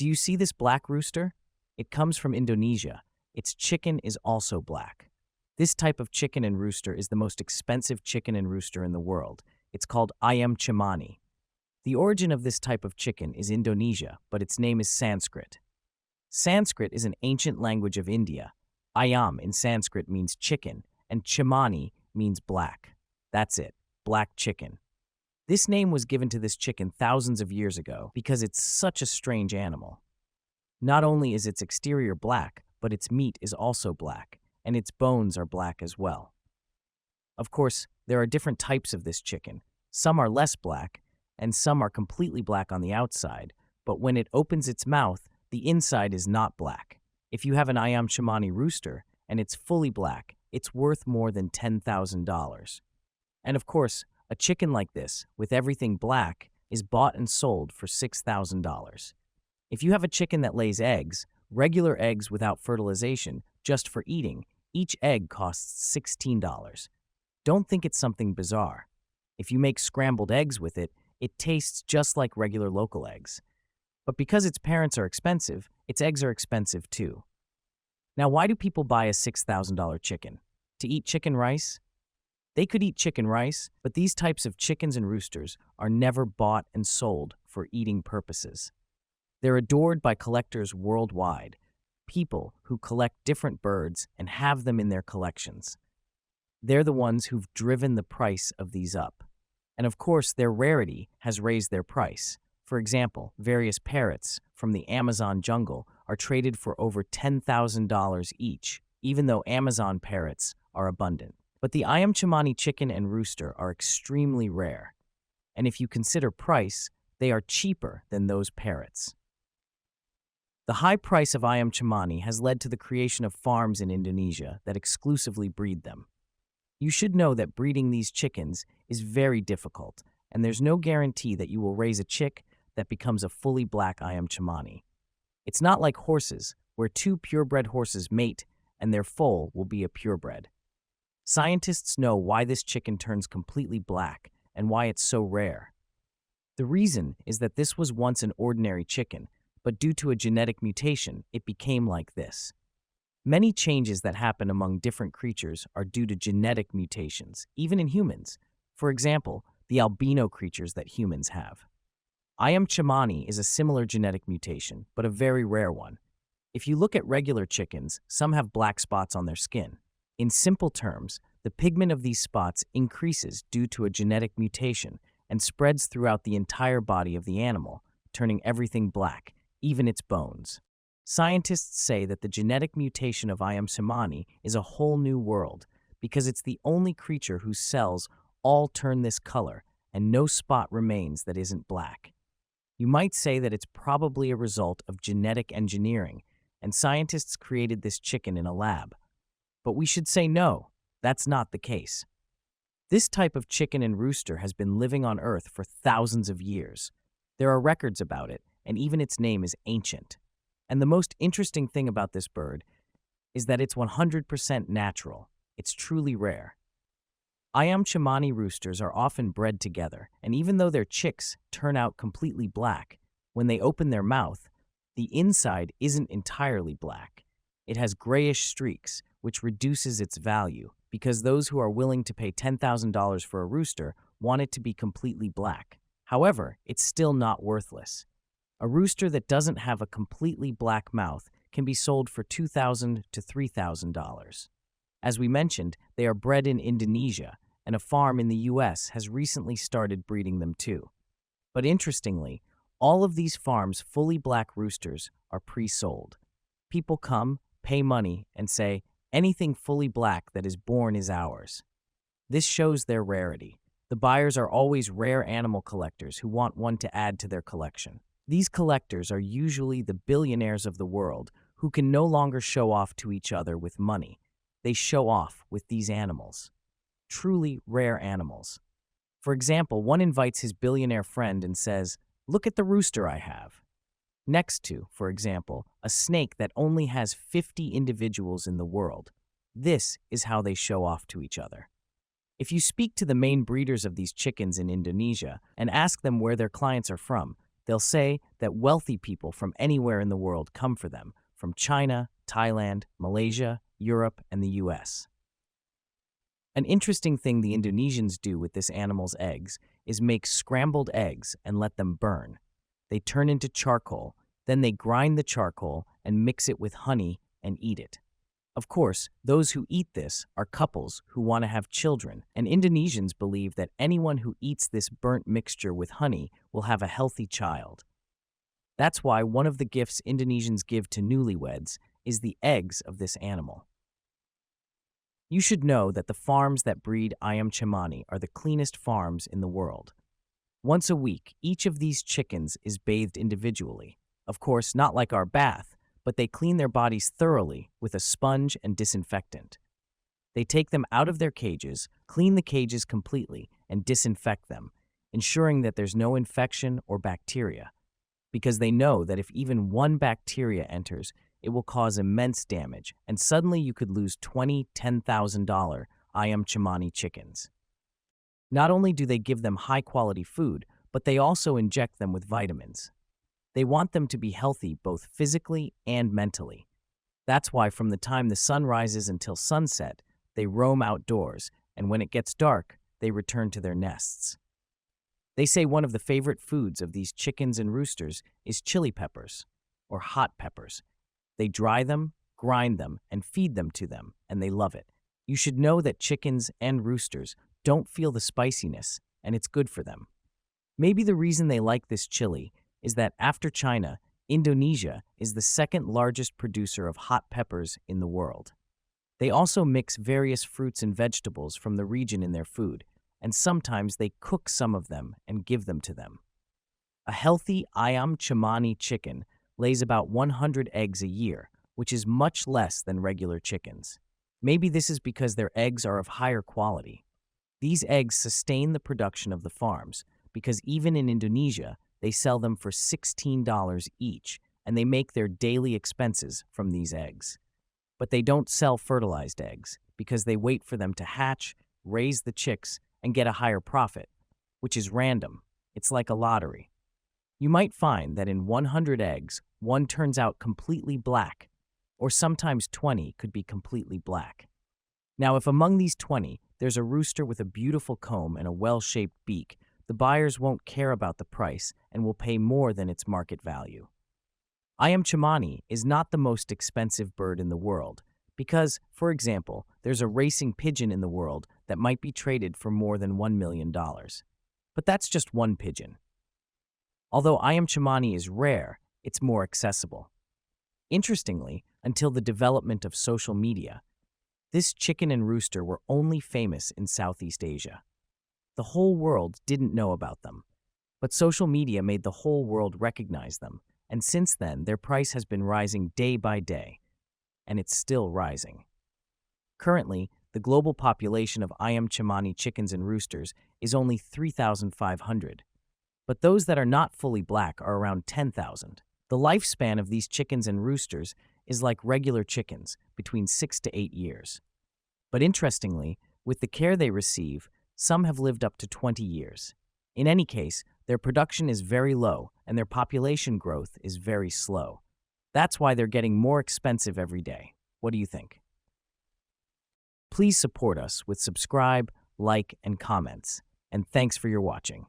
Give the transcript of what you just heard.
Do you see this black rooster? It comes from Indonesia. Its chicken is also black. This type of chicken and rooster is the most expensive chicken and rooster in the world. It's called Ayam Samani. The origin of this type of chicken is Indonesia, but its name is Sanskrit. Sanskrit is an ancient language of India. Ayam in Sanskrit means chicken, and Samani means black. That's it, black chicken. This name was given to this chicken thousands of years ago because it's such a strange animal. Not only is its exterior black, but its meat is also black, and its bones are black as well. Of course, there are different types of this chicken. Some are less black, and some are completely black on the outside, but when it opens its mouth, the inside is not black. If you have an Ayam Samani rooster and it's fully black, it's worth more than $10,000. And of course, a chicken like this, with everything black, is bought and sold for $6,000. If you have a chicken that lays eggs, regular eggs without fertilization, just for eating, each egg costs $16. Don't think it's something bizarre. If you make scrambled eggs with it, it tastes just like regular local eggs. But because its parents are expensive, its eggs are expensive too. Now, why do people buy a $6,000 chicken? To eat chicken rice? They could eat chicken rice, but these types of chickens and roosters are never bought and sold for eating purposes. They're adored by collectors worldwide, people who collect different birds and have them in their collections. They're the ones who've driven the price of these up. And of course, their rarity has raised their price. For example, various parrots from the Amazon jungle are traded for over $10,000 each, even though Amazon parrots are abundant. But the Ayam Samani chicken and rooster are extremely rare. And if you consider price, they are cheaper than those parrots. The high price of Ayam Samani has led to the creation of farms in Indonesia that exclusively breed them. You should know that breeding these chickens is very difficult, and there's no guarantee that you will raise a chick that becomes a fully black Ayam Samani. It's not like horses, where two purebred horses mate and their foal will be a purebred. Scientists know why this chicken turns completely black and why it's so rare. The reason is that this was once an ordinary chicken, but due to a genetic mutation, it became like this. Many changes that happen among different creatures are due to genetic mutations, even in humans. For example, the albino creatures that humans have. Ayam Samani is a similar genetic mutation, but a very rare one. If you look at regular chickens, some have black spots on their skin. In simple terms, the pigment of these spots increases due to a genetic mutation and spreads throughout the entire body of the animal, turning everything black, even its bones. Scientists say that the genetic mutation of Ayam Samani is a whole new world because it's the only creature whose cells all turn this color and no spot remains that isn't black. You might say that it's probably a result of genetic engineering, and scientists created this chicken in a lab. But we should say no, that's not the case. This type of chicken and rooster has been living on Earth for thousands of years. There are records about it, and even its name is ancient. And the most interesting thing about this bird is that it's 100% natural. It's truly rare. Ayam Samani roosters are often bred together, and even though their chicks turn out completely black, when they open their mouth, the inside isn't entirely black. It has grayish streaks, which reduces its value, because those who are willing to pay $10,000 for a rooster want it to be completely black. However, it's still not worthless. A rooster that doesn't have a completely black mouth can be sold for $2,000 to $3,000. As we mentioned, they are bred in Indonesia, and a farm in the US has recently started breeding them too. But interestingly, all of these farms' fully black roosters are pre-sold. People come, pay money, and say, anything fully black that is born is ours. This shows their rarity. The buyers are always rare animal collectors who want one to add to their collection. These collectors are usually the billionaires of the world who can no longer show off to each other with money. They show off with these animals. Truly rare animals. For example, one invites his billionaire friend and says, "Look at the rooster I have." Next to, for example, a snake that only has 50 individuals in the world. This is how they show off to each other. If you speak to the main breeders of these chickens in Indonesia and ask them where their clients are from, They'll say that wealthy people from anywhere in the world come for them, from China, Thailand, Malaysia, Europe, and the US. An interesting thing the Indonesians do with this animal's eggs is make scrambled eggs and let them burn. They turn into charcoal, then they grind the charcoal and mix it with honey and eat it. Of course, those who eat this are couples who want to have children, and Indonesians believe that anyone who eats this burnt mixture with honey will have a healthy child. That's why one of the gifts Indonesians give to newlyweds is the eggs of this animal. You should know that the farms that breed Ayam Cemani are the cleanest farms in the world. Once a week, each of these chickens is bathed individually. Of course, not like our bath, but they clean their bodies thoroughly with a sponge and disinfectant. They take them out of their cages, clean the cages completely, and disinfect them, ensuring that there's no infection or bacteria, because they know that if even one bacteria enters, it will cause immense damage, and suddenly you could lose $10,000 Ayam Cemani chickens. Not only do they give them high-quality food, but they also inject them with vitamins. They want them to be healthy both physically and mentally. That's why from the time the sun rises until sunset, they roam outdoors, and when it gets dark, they return to their nests. They say one of the favorite foods of these chickens and roosters is chili peppers, or hot peppers. They dry them, grind them, and feed them to them, and they love it. You should know that chickens and roosters don't feel the spiciness, and it's good for them. Maybe the reason they like this chili is that after China, Indonesia is the second largest producer of hot peppers in the world. They also mix various fruits and vegetables from the region in their food, and sometimes they cook some of them and give them to them. A healthy Ayam Cemani chicken lays about 100 eggs a year, which is much less than regular chickens. Maybe this is because their eggs are of higher quality. These eggs sustain the production of the farms, because even in Indonesia, they sell them for $16 each, and they make their daily expenses from these eggs. But they don't sell fertilized eggs, because they wait for them to hatch, raise the chicks, and get a higher profit, which is random. It's like a lottery. You might find that in 100 eggs, one turns out completely black, or sometimes 20 could be completely black. Now, if among these 20, there's a rooster with a beautiful comb and a well-shaped beak, the buyers won't care about the price and will pay more than its market value. Ayam Cemani is not the most expensive bird in the world because, for example, there's a racing pigeon in the world that might be traded for more than $1 million. But that's just one pigeon. Although Ayam Cemani is rare, it's more accessible. Interestingly, until the development of social media, this chicken and rooster were only famous in Southeast Asia. The whole world didn't know about them, but social media made the whole world recognize them, and since then their price has been rising day by day, and it's still rising. Currently, the global population of Ayam Cemani chickens and roosters is only 3,500, but those that are not fully black are around 10,000. The lifespan of these chickens and roosters is like regular chickens, between 6 to 8 years. But interestingly, with the care they receive, some have lived up to 20 years. In any case, their production is very low and their population growth is very slow. That's why they're getting more expensive every day. What do you think? Please support us with subscribe, like, and comments. And thanks for your watching.